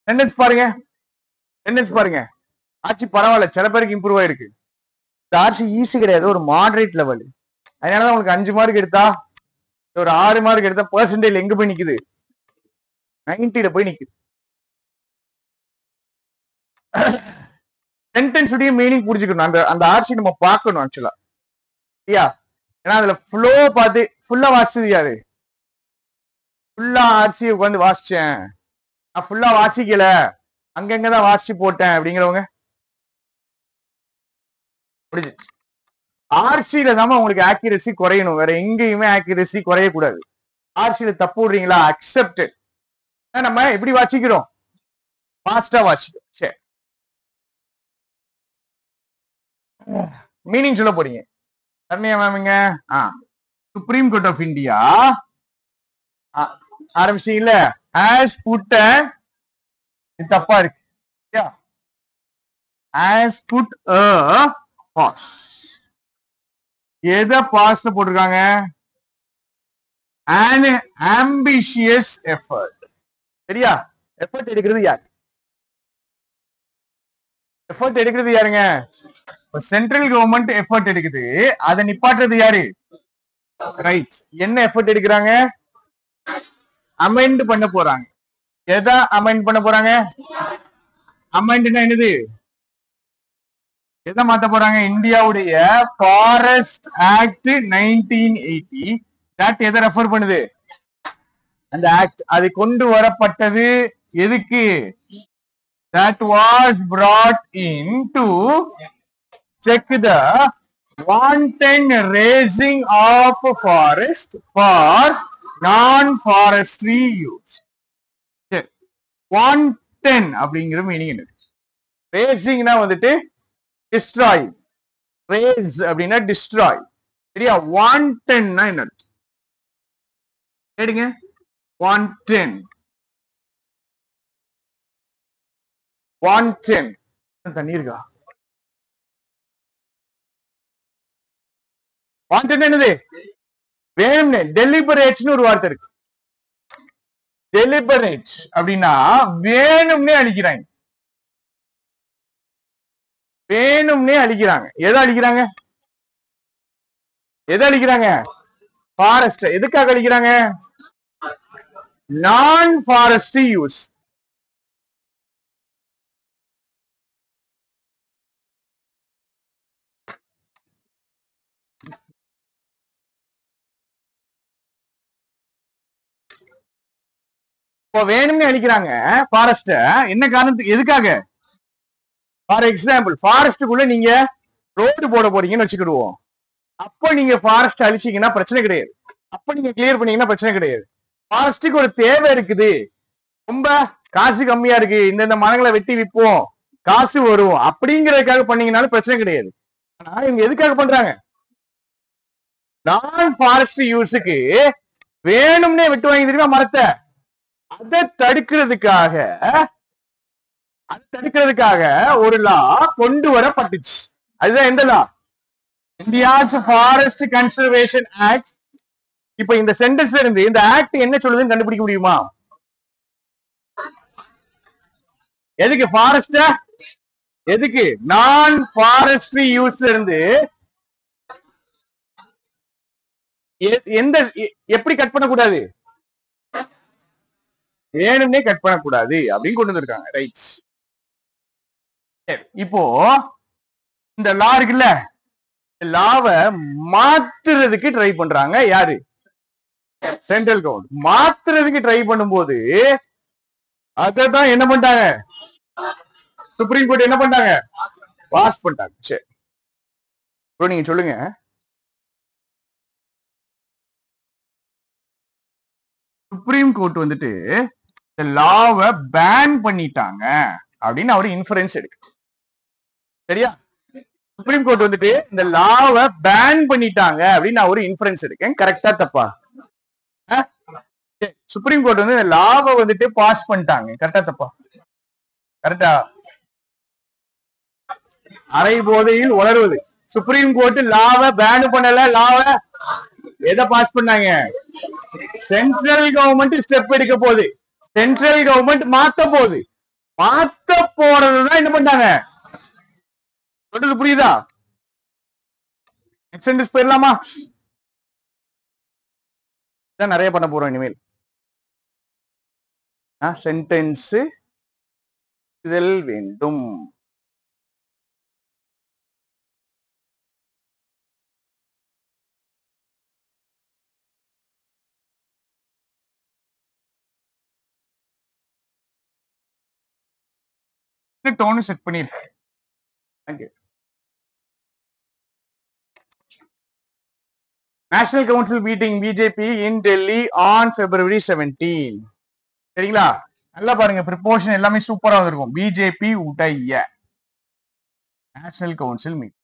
Sentence பாருங்க, sentence பாருங்க. ஆட்சி பரவாயில்ல, சில பேருக்கு இம்ப்ரூவ் ஆயிருக்கு. இந்த ஆட்சி ஈஸி கிடையாது, ஒரு மாடரேட் லெவல். அதனாலதான் உங்களுக்கு 5 மார்க் எடுத்தா, ஒரு 6 மார்க் எடுத்தா பெர்சன்டேஜ் எங்க போய் நிக்குது? 90ல போய் நிக்குது. சென்டென்ஸ் உடைய மீனிங் புரிஞ்சுக்கணும். அந்த அந்த ஆட்சி நம்ம பார்க்கணும் ஆக்சுவலா. சரியா? ஏன்னா அதுல ஃப்ளோ பார்த்து ஃபுல்லா வாசிச்சது யாரு? ஃபுல்லா ஆட்சியை உட்காந்து வாசிச்சேன், நான் ஃபுல்லா வாசிக்கல, அங்கங்கதான் வாசிச்சு போட்டேன் அப்படிங்கிறவங்க புரிஞ்சிச்சு. ஆர்சியில தான் உங்களுக்கு ஆக்யூரசி குறையணும், வேற எங்கேயுமே ஆக்யூரசி குறையக்கூடாது. ஆர்சியில தப்பு விடுறீங்களா, அக்செப்டட். நம்ம எப்படி வாசிக்கிறோம்? ஃபாஸ்டா வாசிக்கிறோம். சரி, மீனிங் சொல்ல போறீங்க. கர்ணியா மேமிங்க, சுப்ரீம் கோர்ட் ஆஃப் இந்தியா ஆரம்பிச்சீங்கல்ல, ஹேஸ் புட் தப்பா இருக்கு. Has put pass. எதை பாஸ் போட்டிருக்காங்க? an ambitious effort. சரியா? எஃபர்ட் எடுக்கிறது யார்? எஃபர்ட் எடுக்கிறது யாருங்க? சென்ட்ரல் கவர்மெண்ட் எஃபர்ட் எடுக்குது, அதை நிப்பாட்டுறது யாரு? ரைட். என்ன எஃபர்ட் எடுக்கிறாங்க? அமெண்ட் பண்ண போறாங்க. எதை அமெண்ட் பண்ண போறாங்க? அமெண்ட்னா என்னது? எதை மாத்த போறாங்க? இந்தியாவுடைய ஃபாரஸ்ட் ஆக்ட் 1980. தட் எதை ரெஃபர் பண்ணுது? அந்த ஆக்ட். அது கொண்டு வரப்பட்டது எதுக்கு? that was brought in to check the wanton razing of forest for non-forestry use. wanton அப்படிங்கிற மீனிங் என்ன? razingனா வந்துட்டு destroy, raze அப்படின்னா destroy. சரியா? wantonனா என்ன? கேடுங்க. wanton, wanton தண்ணி இருக்கா? wanton என்னது? வேணும்னே. டெலிபரேட்ஸ்னு ஒரு வார்த்தை இருக்கு. டெலிபரேட் அப்படின்னா வேணும்னே அழிக்கிறாங்க, வேணும்னே அழிக்கிறாங்க. எதை அழிக்கிறாங்க? எதை அழிக்கிறாங்க? ஃபாரஸ்ட். எதுக்காக அழிக்கிறாங்க? நான் ஃபாரஸ்ட் யூஸ். இப்போ வேணும்னு அழிக்கிறாங்க ஃபாரஸ்ட். என்ன காரணத்துக்கு? எதுக்காக? ஃபார் எக்ஸாம்பிள், ஃபாரஸ்டுக்குள்ள நீங்க ரோடு போட போறீங்கன்னு வச்சுக்கிடுவோம். அப்ப நீங்க ஃபாரஸ்ட் அழிச்சீங்கன்னா பிரச்சனை கிடையாது, அப்ப நீங்க கிளியர் பண்ணீங்கன்னா பிரச்சனை கிடையாது. ஃபாரஸ்டுக்கு ஒரு தேவை இருக்குது, ரொம்ப காசு கம்மியா இருக்கு, இந்த மரங்களை வெட்டி விற்போம், காசு வரும், அப்படிங்கறதுக்காக பண்ணீங்கன்னாலும் பிரச்சனை கிடையாது. ஆனா இவங்க எதுக்காக பண்றாங்க? நான் ஃபாரஸ்ட் யூஸுக்கு வேணும்னே வெட்டு வாங்கி தெரியுமா மரத்தை? அதை தடுக்கிறதுக்காக ஒரு லா கொண்டு வரப்பட்டுச்சு. அதுதான் எந்த law? India's forest conservation act. இப்ப இந்த சென்டென்ஸ்ல இருந்து இந்த ஆக்ட் என்ன சொல்லுதுன்னு கண்டுபிடிக்க முடியுமா? எதுக்கு ஃபாரஸ்ட்? எதுக்கு? நான் ஃபாரஸ்ட்ரி யூஸ்ல இருந்து எந்த எப்படி கட் பண்ணக்கூடாது? வேணும்னே கட் பண்ணக்கூடாது அப்படின்னு கொண்டு வந்திருக்காங்க. ரைட். இப்போ இந்த லா இருக்குல்ல, லாவை மாத்துறதுக்கு ட்ரை பண்றாங்க. யாரு? Central government. மாத்துறதுக்கு ட்ரை பண்ணும்போது அதான் என்ன பண்ணிட்டாங்க? சுப்ரீம் கோர்ட் என்ன பண்ணாங்க? பாஸ் பண்ணிட்டாங்க. சரி, இப்போ நீங்க சொல்லுங்க, சுப்ரீம் கோர்ட் வந்துட்டு இந்த லாவை பேன் பண்ணிட்டாங்க அப்படின்னு அவரு இன்ஃபரன்ஸ் எடுக்கு. சரியா? சுப்ரீம் கோர்ட் வந்துட்டு இந்த லாவை பேன் பண்ணிட்டாங்க அப்படின்னு நான் ஒரு இன்ஃபரன்ஸ் எடுக்கேன். கரெக்டா தப்பா? சுப்ரீம் கோர்ட் வந்து இந்த லாவை வந்துட்டு பாஸ் பண்ணிட்டாங்க. கரெக்டா தப்பா? கரெக்டா? அரை போதையில் உளறுவது. சுப்ரீம் கோர்ட் லாவை பேன் பண்ணல, லாவை எதை பாஸ் பண்ணாங்க? சென்ட்ரல் கவர்மெண்ட் ஸ்டெப் எடுக்க போகுது, சென்ட்ரல் கவர்மெண்ட் மாத்த போகுது. மாத்த போறதுதான் என்ன பண்ணாங்க. சொல்றது புரியுதா? நெக்ஸ்ட் சென்டென்ஸ் போயிடலாமா? இதான் நிறைய பண்ண போறோம் இனிமேல். சென்டென்ஸ் இதழ் வேண்டும். டோன் செட் பண்ணிருக்கேன். National council meeting BJP in Delhi on February 17. சரிங்களா? நல்லா பாருங்க, ப்ரிப்போர்ஷன் எல்லாமே சூப்பரா வந்திருக்கும். பிஜேபி உடைய நேஷனல் கவுன்சில் மீட்டிங்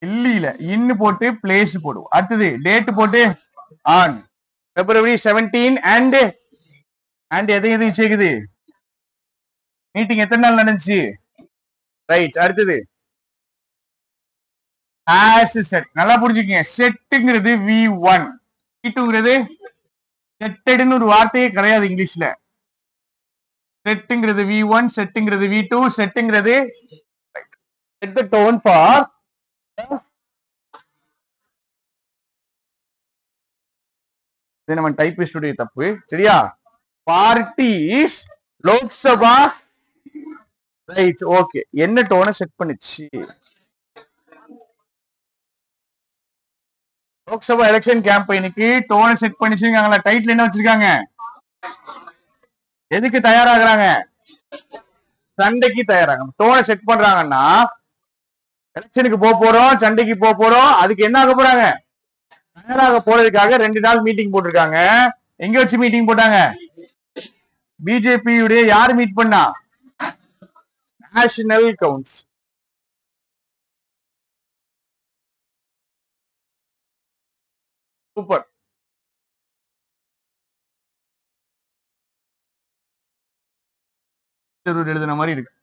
டெல்லியில இன்னு போட்டு பிளேஸ் போடுவோம். அடுத்தது டேட் போட்டு ஆன் February 17 அண்ட் எதையும் சேர்க்குது. மீட்டிங் எத்தனை நாள் நடந்துச்சு? ரைட். அடுத்தது as set. நல்லா புரிஞ்சுக்கங்க, செட்டுங்கிறது V1, V2ங்கிறது செட்டட்னு ஒரு வார்த்தையே கிடையாது இங்கிலீஷ்ல. செட்டுங்கிறது V1, செட்டுங்கிறது V2, செட்டுங்கிறது set the tone for இது நம்ம டைப்பிஸ்டுடைய தப்பு. சரியா? பார்ட்டிஸ் லோக்சபா. ரைட். ஓகே. என்ன டோனை செட் பண்ணுச்சு? லோக்சபா எலெக்ஷன் கேம்பெயினுக்கு டோனை செட் பண்ணிச்சுங்களா? டைட்டில் என்ன வச்சிருக்காங்க? எதுக்கு தயாராகிறாங்க? சண்டைக்கு தயாராக. டோனை செட் பண்றாங்கன்னா எலெக்ஷனுக்கு போறோம், சண்டைக்கு போறோம், அதுக்கு என்ன ஆக போறாங்க? தயாராக போறதுக்காக 2 நாள் மீட்டிங் போட்டிருக்காங்க. எங்க வச்சு மீட்டிங் போட்டாங்க? பிஜேபியுடைய யார் மீட் பண்ணா? National council. சூப்பர். எழுதுன மாதிரி இருக்கு.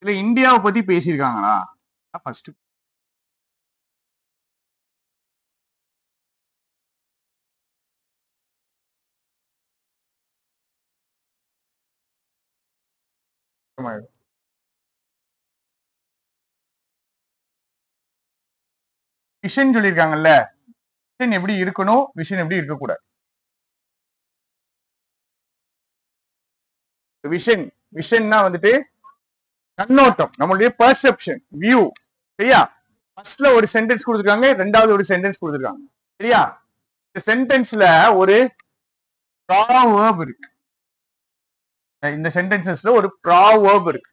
இல்ல இந்தியாவை பத்தி பேசியிருக்காங்களா? ஃபர்ஸ்ட் விஷன் சொல்லியிருக்காங்கல்ல. விஷன் எப்படி இருக்கணும், விஷன் எப்படி இருக்கக்கூடாது. விஷன்னா வந்துட்டு கண்ணோட்டம், நம்மளுடைய பெர்செப்ஷன், வியூ. சரியா? ஃபர்ஸ்ட்ல ஒரு சென்டென்ஸ் கொடுத்துருக்காங்க, ரெண்டாவது ஒரு சென்டென்ஸ் கொடுத்துருக்காங்க. சரியா? இந்த சென்டென்ஸ்ல ஒரு ப்ராவர்ப் இருக்கு. இந்த சென்டென்சஸ்ல ஒரு ப்ராவர்ப் இருக்கு.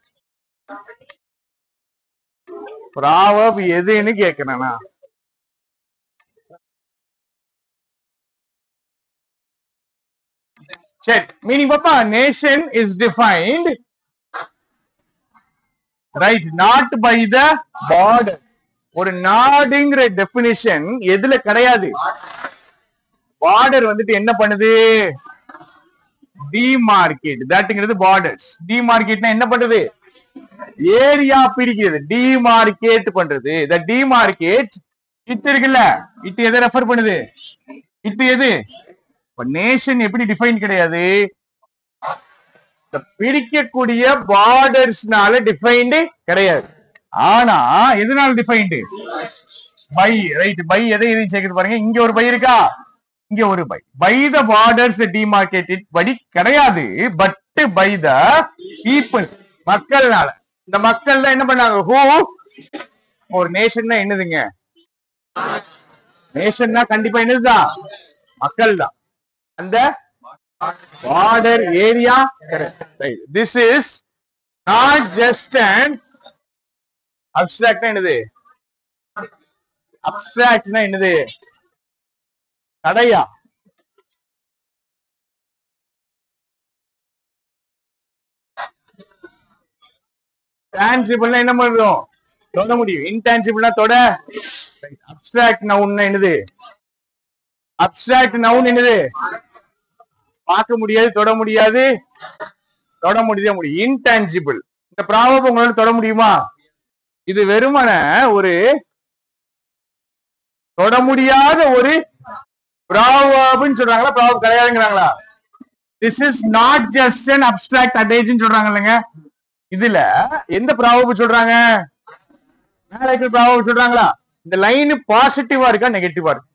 ப்ராவர்ப் எதுன்னு கேக்குறேன்னா, சரி, மீனிங் பாப்பா. Nation is defined right not by the border. ஒரு நாடுங்கிற டெபினிஷன் எதுல கிடையாது? பார்டர் வந்துட்டு என்ன பண்ணுது? டிமார்க்கெட். தட்ங்கிறது பார்டர்ஸ். டிமார்க்கெட்னா என்ன பண்றது? ஏரியா பிரிக்கிறது. டிமார்க்கெட் பண்றது. த டிமார்க்கெட் இட் இருக்குல்ல, இட் எதை ரெஃபர் பண்ணுது? இட் எது? நேஷன் எப்படி டிஃபைன் கிடையாது? பிரிக்கக்கூடிய பார்டர்ஸ்னால டிஃபைன்டு கிடையாது. ஆனா எதனால டிஃபைன்டு? பை. ரைட். பை எதை எதையும் சேர்க்குது பாருங்க. இங்க ஒரு பை இருக்கா, இங்க ஒரு பை. பை த பார்டர்ஸ் டிமார்க்கெட்டட் படி கிடையாது. பட் பை த பீப்புள், மக்கள்னால. இந்த மக்கள் தான் என்ன பண்ணாங்க? ஹூ. ஒரு நேஷன்னா என்னதுங்க? நேஷன்னா கண்டிப்பா என்னதுதான்? மக்கள் தான். அந்த border area. Right. This is not just an abstract. என்னது abstract? என்னது? தடையா? tangible என்ன பண்றோம்? தொட முடியும். intangible தொட. abstract noun என்னது? abstract noun என்னது? பார்க்க முடியாது, தொட முடியாது, தொட முடியும். இன்டான்ஜிபிள். இந்த ப்ராவர்ப் உங்களால தொட முடியுமா? இது வெறுமன ஒரு தொட முடியாத ஒரு ப்ராவர்ப்னு சொல்றாங்களா, proverb கிடையாதுங்கிறாங்களா? This is not just an abstract adage சொல்றாங்க இல்லைங்க. இதுல எந்த ப்ராவர்ப் சொல்றாங்க? ப்ராவர்ப் சொல்றாங்களா? இந்த லைன் பாசிட்டிவா இருக்கா நெகட்டிவா இருக்கு?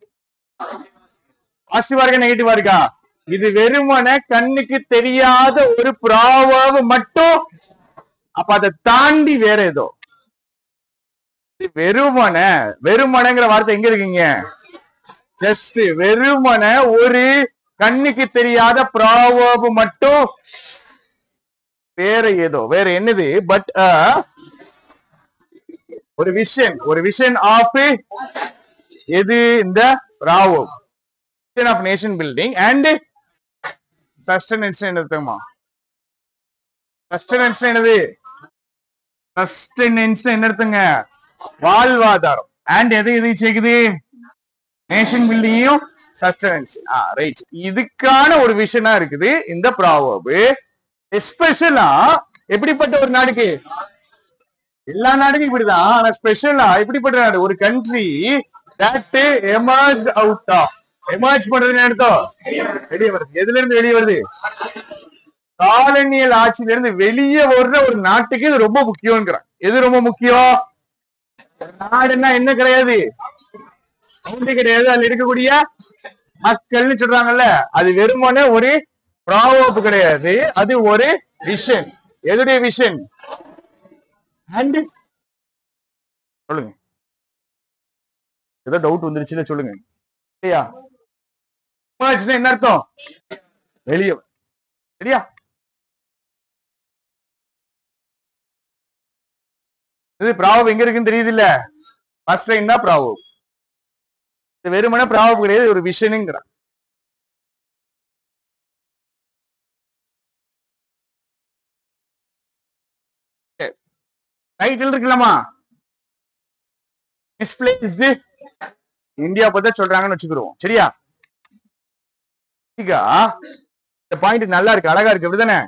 பாசிட்டிவா இருக்கா நெகட்டிவா இருக்கா? இது வெறுமன கண்ணுக்கு தெரியாத ஒரு ப்ராவர்ப் மட்டும். அப்ப அதை தாண்டி வேற ஏதோ வெறுமனங்கிற வார்த்தை எங்க இருக்குங்க? ஜஸ்ட் வெறுமன ஒரு கண்ணுக்கு தெரியாத ப்ராவர்ப் மட்டும் வேற ஏதோ, வேற என்னது? பட் ஒரு விஷன் ஆஃப் எது? இந்த proverb vision of nation building and sustenance. என்னதுமா சஸ்டெனன்ஸ்? என்னது சஸ்டெனன்ஸ்? என்ன அர்த்தங்க? வாழ்வாதாரம். அண்ட் எது சேர்க்குது? நேஷன் பில்டிங்கையும் சஸ்டெனன்ஸ். ரைட். இதுக்கான ஒரு விஷனா இருக்குது இந்த ப்ராவர்ப். எஸ்பெஷலா எப்படிப்பட்ட ஒரு நாடுக்கு? எல்லா நாடுக்கும் இப்படிதான். ஆனா ஸ்பெஷலா எப்படிப்பட்ட நாடு? ஒரு country that emerge out of. Emerge பண்றது அர்த்தம் வெளியே வருது. எதுல இருந்து வெளியே வருது? காலனியல் ஆட்சியில இருந்து வெளியே வர்ற ஒரு நாட்டுக்கு இது ரொம்ப முக்கியம். எது ரொம்ப முக்கியம்? நாடுன்னா என்ன கிடையாது? கிடையாது. அதுல இருக்கக்கூடிய மக்கள்னு சொல்றாங்கல்ல, அது வெறுமனே ஒரு ப்ராவர்ப் கிடையாது. அது ஒரு விஷன். எதுடைய விஷன்? சொல்லுங்க. ஏதோ டவுட் வந்துருச்சுல, சொல்லுங்க. சரியா? என்ன அர்த்தம்? வெளியே. சரியா? இது ப்ராவர்ப் எங்க இருக்குன்னு தெரியுது இல்ல? ஃபர்ஸ்ட் லைன் தான் ப்ராவர்ப். இது வெறுமனே ப்ராவர்ப் கிடையாது, ஒரு விஷனுங்கிற. டைட்டில் இருக்கலாமா? மிஸ்பிளேஸ்டு இந்தியா பத்தி சொல்றாங்கன்னு வச்சுக்கிறோம். சரியா? இந்த பாயிண்ட் நல்லா இருக்கு, அழகா இருக்கு. அப்படிதானே?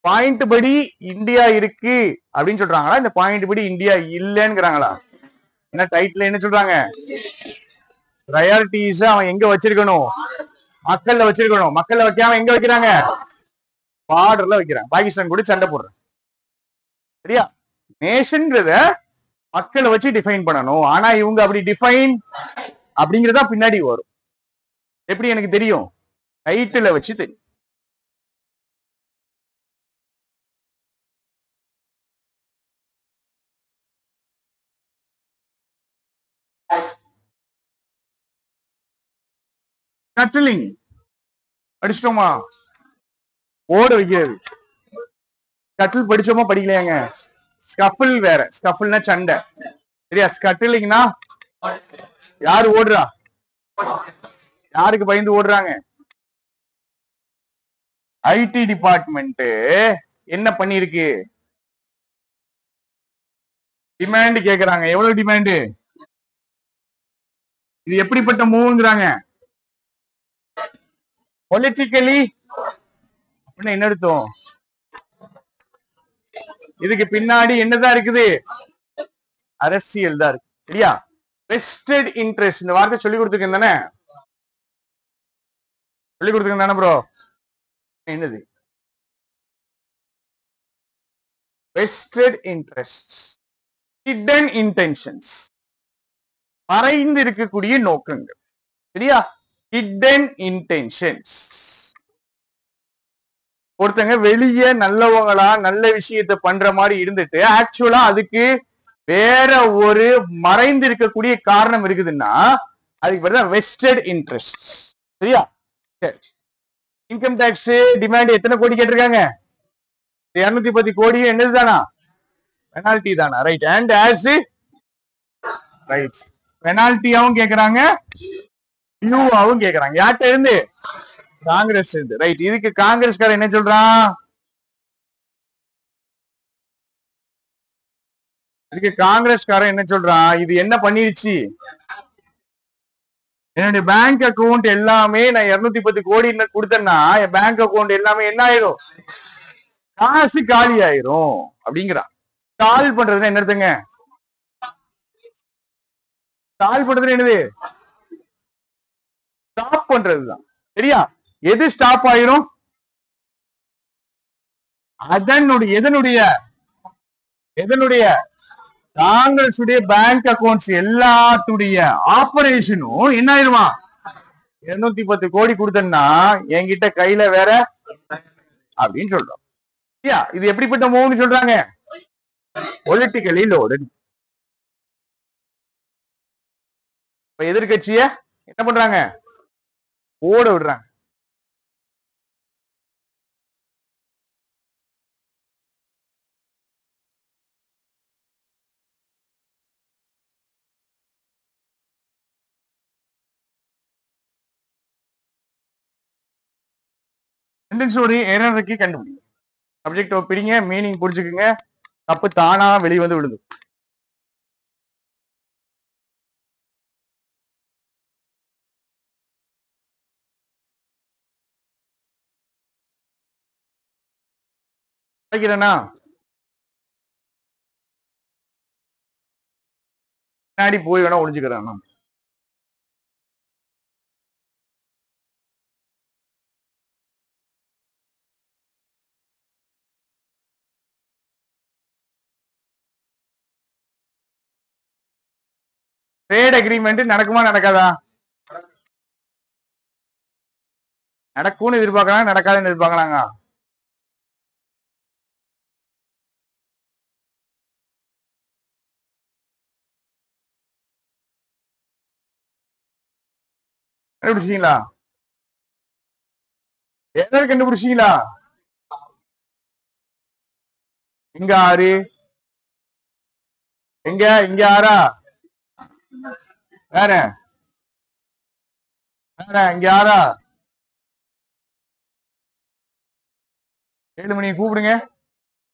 பாயிண்ட் படி இந்தியா இருக்கு அப்படின்னு சொல்றாங்களா, இந்த பாயிண்ட் படி இந்தியா இல்லைங்கிறாங்களா? என்ன டைட்டில் என்ன சொல்றாங்க? ப்ரையாரிட்டிஸ் அவன் எங்க வச்சிருக்கணும்? மக்கள்ல வச்சிருக்கணும். மக்கள்ல வைக்காம எங்க வைக்கிறாங்க? பார்டர்ல வைக்கிறாங்க. பாகிஸ்தான் கூட சண்டை போடுறாங்க. சரியா? நேஷன்ன்றத மக்களை வச்சு டிஃபைன் பண்ணணும். ஆனா இவங்க அப்படி டிஃபைன் அப்படிங்கறதா பின்னாடி வரும். எப்படி எனக்கு தெரியும்? டைட்டில வச்சு தெரியும். கட்டலிங் படிச்சிட்டோமா? ஓட வைக்கிறது. கட்டில் படிச்சோமா படிக்கலையாங்க? ஸ்கஃபில் வேற. ஸ்கஃபில்னா சண்டை. சரியா? ஸ்கட்டிலிங்னா யாரு ஓடுறா? யாருக்கு பயந்து ஓடுறாங்க? ஐடி டிபார்ட்மெண்ட் என்ன பண்ணிருக்கு? டிமாண்ட் கேக்குறாங்க. எவ்வளவு டிமாண்ட்? இது எப்படிப்பட்ட மூவ்ங்கிறாங்க? பொலிட்டிக்கலி அப்படின்னா என்ன அர்த்தம்? இதுக்கு பின்னாடி என்னதான் இருக்குது? அரசியல் தான் இருக்கு. சரியா? Vested interest. இந்த வார்த்தை சொல்லி கொடுத்துருக்கேன் தானே? சொல்லி கொடுத்துருக்கேன் தானே ப்ரோ? என்னது வெஸ்டட் இன்ட்ரெஸ்ட்? ஹிடன் இன்டென்ஷன்ஸ், மறைந்து இருக்கக்கூடிய நோக்கங்கள். சரியா? Hidden intentions. ஒருத்தங்க வெளியே நல்லவங்களா நல்ல விஷயத்தை பண்ற மாதிரி இருந்துட்டு ஆக்சுவலா அதுக்கு வேற ஒரு மறைந்து இருக்கக்கூடிய காரணம் இருக்குதுன்னா அதுக்கு பேர் தான் வெஸ்டட் இன்ட்ரெஸ்ட். சரியா? இன்கம் டாக்ஸ் டிமாண்ட் எத்தனை கோடி கேட்டிருக்காங்க? 210 கோடி. என்னதுதானா? பெனால்டி தானா? ரைட். அண்ட் ஆஸ் ரைட் பெனால்டியாவும் கேக்குறாங்க, டியூவாவும் கேக்குறாங்க. யார்கிட்ட இருந்து? காங்கிரஸ் இருந்து. ரைட். இதுக்கு காங்கிரஸ்காரன் என்ன சொல்றான்? இதுக்கு காங்கிரஸ்காரன் என்ன சொல்றான்? இது என்ன பண்ணிருச்சு? என்னுடைய பேங்க் அக்கவுண்ட் எல்லாமே நான் 210 கோடி கொடுத்தேன்னா என் பேங்க் அக்கவுண்ட் எல்லாமே என்ன ஆயிரும்? காசு காலி ஆயிரும் அப்படிங்கிறான். ஸ்டால் பண்றதுன்னா என்ன அர்த்தங்க? ஸ்டால் பண்றது என்னது? ஸ்டாப் பண்றதுதான். சரியா? எது ஸ்டாப் ஆயிரும்? எதனுடைய காங்கிரஸுடைய பேங்க் அக்கவுண்ட்ஸ் எல்லாத்துடைய ஆபரேஷனும் என்ன ஆயிருமா? 210 கோடி கொடுத்தேன்னா என்கிட்ட கையில வேற அப்படின்னு சொல்றோம். இது எப்படிப்பட்ட மூவ்னு சொல்றாங்க? Politically loaded. எதிர்கட்சிய என்ன பண்றாங்க? ஓட விடுறாங்க. சென்டென்ஸ் ஒரு எரர் இருக்கு, கண்டுபிடிங்க. சப்ஜெக்ட் பிடிங்க, மீனிங் புரிஞ்சுக்குங்க, தப்பு தானா வெளியே வந்து விழுது. பின்னாடி போய் வேணா ஒளிஞ்சுக்கிறேன். ட்ரேட் அக்ரிமெண்ட் நடக்குமா நடக்காதா? நடக்கும்னு எதிர்பார்க்கலாம், நடக்காதுன்னு எதிர்பார்க்கலாங்க. கண்டுபிடிச்சீங்களா? எதாவது கண்டுபிடிச்சீங்களா? இங்க ஆறு, எங்க இங்க ஆறா? வேற வேற இங்க ஆறா? 7 மணிக்கு கூப்பிடுங்க.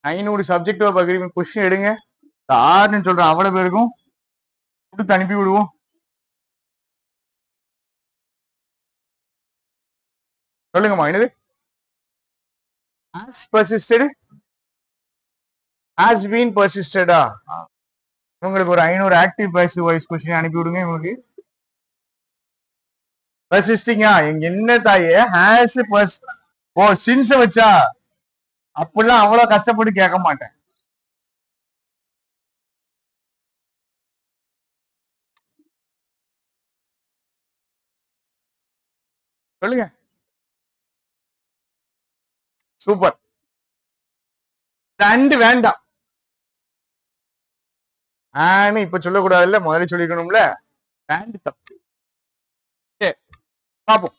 500 சப்ஜெக்ட் ஆஃப் அக்ரிமெண்ட் கொஸ்டின் எடுங்க. ஆறுன்னு சொல்றேன், அவ்வளவு பேருக்கும் கொடுத்து அனுப்பி விடுவோம். சொல்லுங்கம்மா, என்னது? Has persisted, has been persisted. உங்களுக்கு ஒரு 500 ஆக்டிவ் பாசிவ் வாய்ஸ் கொஸ்டின் அனுப்பி விடுங்க. உங்களுக்கு பர்சிஸ்டிங்கா? எங்க என்ன தாயே ஹேஸ் ஓ சின்ஸ் வச்சா அப்படிலாம் அவ்வளவு கஷ்டப்பட்டு கேட்க மாட்டேன். சொல்லுங்க. சூப்பர். ரெண்டு வேண்டாம் இப்ப சொல்லக்கூடாதுல்ல, முதல்ல சொல்லிக்கணும்ல. ரெண்டு தப்பு. பாப்போம்.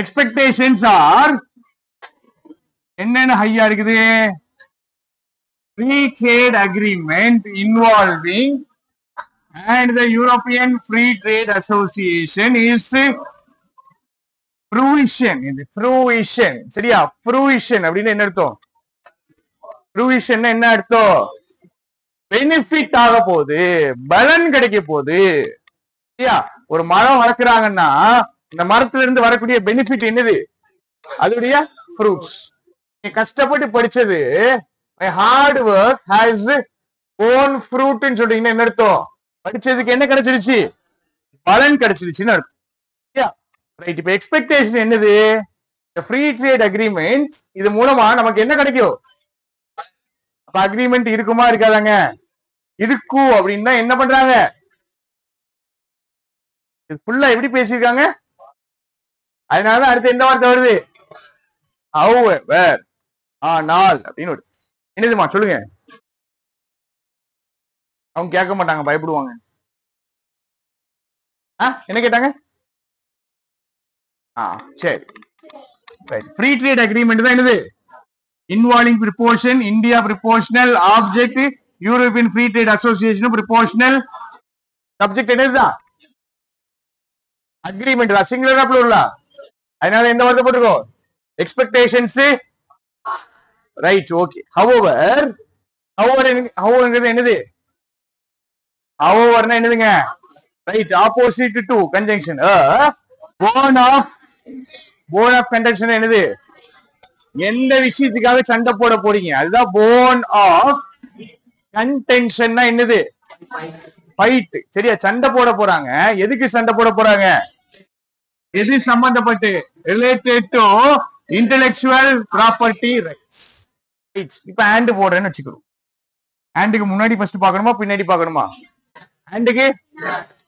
எக்ஸ்பெக்டேஷன்ஸ் ஆர் என்னென்ன ஹையா இருக்குது? Free trade agreement involving and the European Free Trade Association is fruition. இது fruition. சரியா? fruition அப்படின்னு என்ன அர்த்தம்? fruition என்ன அர்த்தம்? பெனிஃபிட் ஆக போகுது, பலன் கிடைக்க போகுது. சரியா? ஒரு மரம் வளர்க்குறாங்கன்னா இந்த மரத்துல இருந்து வரக்கூடிய பெனிஃபிட் என்னது? அதோடைய ஃப்ரூட்ஸ். நீ கஷ்டப்பட்டு படிச்சது ஹார்ட் ஒர்க் ஹாஸ் ஓன் ஃப்ரூட்னு சொல்றீங்கன்னா என்ன அர்த்தம்? படிச்சதுக்கு என்ன கிடைச்சிருச்சு? பலன் கிடைச்சிருச்சுன்னு அர்த்தம். ரைட். இப்ப எக்ஸ்பெக்டேஷன் என்னது? ஃப்ரீ ட்ரேட் அக்ரிமெண்ட், இது மூலமா நமக்கு என்ன கிடைக்கும்? அப்ப அக்ரிமெண்ட் இருக்குமா இருக்காதாங்க? இருக்கும். அப்படின்னா என்ன பண்றாங்க? இது ஃபுல்லா எப்படி பேசியிருக்காங்க? அதனாலதான் அடுத்து எந்த வார்த்தை வருது? however, ஆனால் அப்படின்னு வருது. என்னதுமா சொல்லுங்க. அவங்க கேட்க மாட்டாங்க, பயப்படுவாங்க. என்ன கேட்டாங்க? சரி. ஃப்ரீ ட்ரேட் அக்ரிமெண்ட் தான் என்னது? Involving preposition, India prepositional, object European free trade association prepositional, subject என்னதுதான்? அக்ரிமெண்ட் தான். சிங்குலரா ப்ளூரலா? அதனால எந்த வார்த்தை போட்டுக்கோ? எக்ஸ்பெக்டேஷன்ஸ். Right, okay. ஹவவர் என்னது? ஹவவர்னா என்னதுங்க? Right opposite to conjunction form of conjunction என்னது எந்த விஷயத்துக்காக சண்டை போட போறீங்க அதுதான் போன் ஆஃப் கன்டென்ஷன்னா என்னது ஃபைட் சரியா சண்டை போட போறாங்க எதுக்கு சண்டை போட போறாங்க எது சம்பந்தப்பட்டு related to intellectual property rights இப்ப ஹேண்ட் போடுறேன்னு வச்சுக்கிறோம் ஹேண்டுக்கு முன்னாடி ஃபர்ஸ்ட் பார்க்கணுமா பின்னாடி பார்க்கணுமா ஹேண்டுக்கு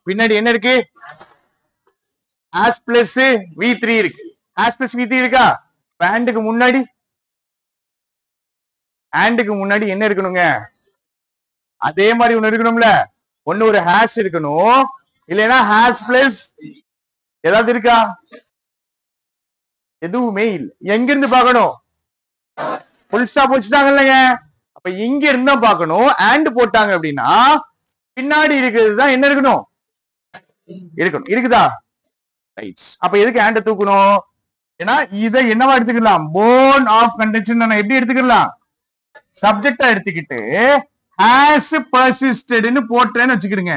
பின்னாடி என்ன இருக்கு ஆஸ் பிளஸ் V3 இருக்கு ஆஸ் பிளஸ் V3 இருக்கா ஹேண்டுக்கு முன்னாடி என்ன இருக்கணுங்க அதே மாதிரி ஒண்ணு இருக்கணும்ல ஒண்ணு ஒரு ஹேஷ் இருக்கணும் இல்லைன்னா ஹேஷ் பிளஸ் ஏதாவது இருக்கா எதுவுமே இல்லை எங்க இருந்து பார்க்கணும் ஃபுல் ஸ்டாப் வச்சுட்டாங்கல்லங்க அப்ப இங்க இருந்தா பார்க்கணும் அண்ட் போட்டாங்க அப்படின்னா பின்னாடி இருக்கிறது தான் என்ன இருக்கணும் இருக்குதா ரைட் அப்ப எதுக்கு ஹேண்ட தூக்கணும் ஏன்னா இதை என்னவா எடுத்துக்கலாம் போன் ஆஃப் கன்டென்ஷன் எப்படி எடுத்துக்கலாம் சப்ஜெக்டா எடுத்துக்கிட்டு has persisted ன்னு போட்டேன்னு வச்சுக்கிடுங்க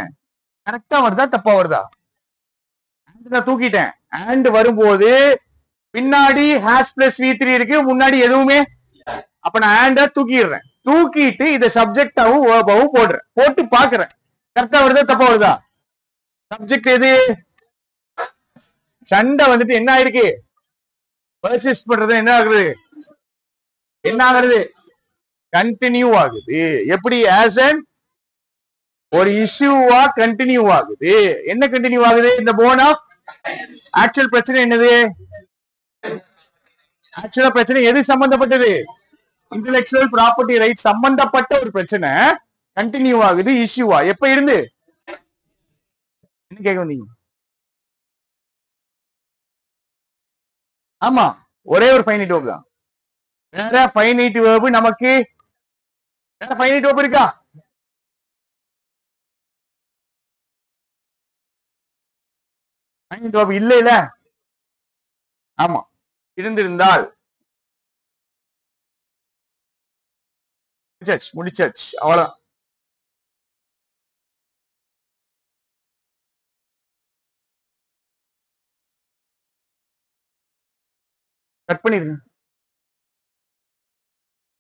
கரெக்டா வருதா தப்பா வருதா தூக்கிட்டேன் and வரும்போது பின்னாடி has plus V3 இருக்கு முன்னாடி எதுவுமே அப்ப நான் and தூக்கிடுறேன் தூக்கிட்டு இதை சப்ஜெக்டாவும் வேர்பாவும் போடுறேன் போட்டு பாக்குறேன் கரெக்டா வருதா தப்பா வருதா சப்ஜெக்ட் எது சண்டை வந்துட்டு என்ன ஆயிருக்கு பர்சிஸ்ட் பண்றது என்ன ஆகுறது கண்டினியூ ஆகுது எப்படி ஆஸ் அன் ஒரு இஷ்யூவா கண்டினியூ ஆகுது என்ன கண்டினியூ ஆகுது இந்த போன் ஆஃப் ஆக்சுவல் பிரச்சனை என்னது ஆக்சுவலா பிரச்சனை எது சம்பந்தப்பட்டது இன்டெலெக்சுவல் ப்ராப்பர்ட்டி ரைட் சம்பந்தப்பட்ட ஒரு பிரச்சனை கண்டினியூ ஆகுது இஷ்யூவா எப்ப இருந்து என்ன கேட்க வந்தீங்க ஆமா ஒரே ஒரு ஃபைனைட் வேர்ப் தான் வேற ஃபைனைட் வேர்ப் நமக்கு வேற ஃபைனைட் வேர்ப் இருக்கா ஃபைனைட் வேர்ப் இல்ல ஆமா இருந்திருந்தால் முடிச்சாச்சு அவ்வளவு கட் பண்ணிருங்க